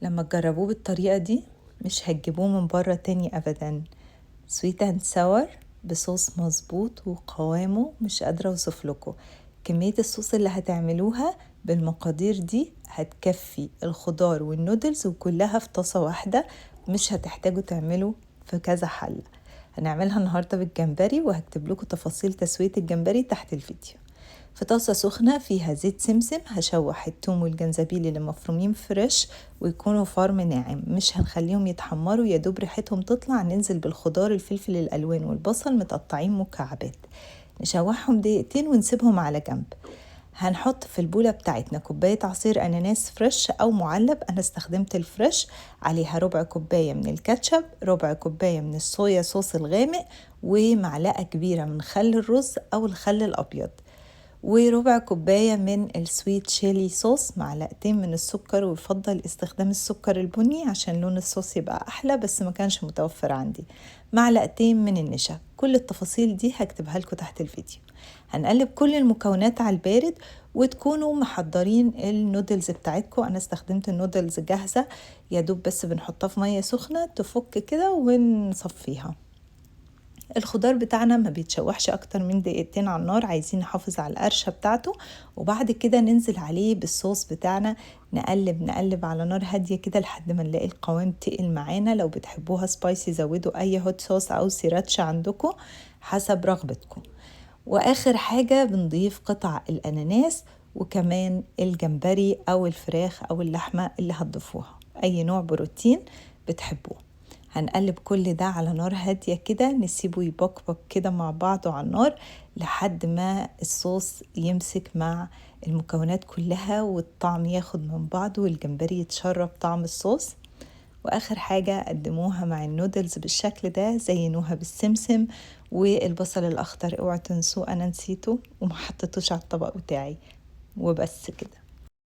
لما تجربوه بالطريقة دي مش هتجيبوه من بره تاني أبدا. سويت اند ساور بصوص مظبوط وقوامه مش قادرة اوصفلكوا. كمية الصوص اللي هتعملوها بالمقادير دي هتكفي الخضار والنودلز وكلها في طاسة واحدة، مش هتحتاجوا تعملوا في كذا حلة. هنعملها النهاردة بالجمبري وهكتب لكم تفاصيل تسوية الجمبري تحت الفيديو. في طاسة سخنة فيها زيت سمسم هشوح الثوم والجنزبيل اللي مفرومين فريش ويكونوا فرم ناعم، مش هنخليهم يتحمروا، يدوب ريحتهم تطلع. ننزل بالخضار الفلفل الألوان والبصل متقطعين مكعبات، نشوحهم دقيقتين ونسيبهم على جنب. هنحط في البولة بتاعتنا كوباية عصير أناناس فريش أو معلب، أنا استخدمت الفريش، عليها ربع كوباية من الكاتشب، ربع كوباية من الصويا صوص الغامق، ومعلقة كبيرة من خل الرز أو الخل الأبيض، وربع كوباية من السويت شيلي صوص، معلقتين من السكر، ويفضل استخدام السكر البني عشان لون الصوص يبقى أحلى بس ما كانش متوفر عندي، معلقتين من النشا. كل التفاصيل دي هكتبها لكم تحت الفيديو. هنقلب كل المكونات على البارد وتكونوا محضرين النودلز بتاعتكم. أنا استخدمت النودلز جاهزة، يدوب بس بنحطها في مية سخنة تفك كده ونصفيها. الخضار بتاعنا ما بيتشوحش اكتر من دقيقتين على النار، عايزين نحافظ على القرشة بتاعته. وبعد كده ننزل عليه بالصوص بتاعنا، نقلب على نار هادية كده لحد ما نلاقي القوام تقل معانا. لو بتحبوها سبايسي زودوا اي هوت صوص او سيراتشا عندكم حسب رغبتكم. واخر حاجة بنضيف قطع الاناناس وكمان الجمبري او الفراخ او اللحمة اللي هتضيفوها، اي نوع بروتين بتحبوه. هنقلب كل ده على نار هادية كده، نسيبه يبقبق كده مع بعضه على النار لحد ما الصوص يمسك مع المكونات كلها والطعم ياخد من بعضه والجمبري يتشرب طعم الصوص. واخر حاجة قدموها مع النودلز بالشكل ده، زينوها بالسمسم والبصل الاخضر، اوعوا تنسوه انا نسيته وما حطيتوش على الطبق بتاعي. وبس كده.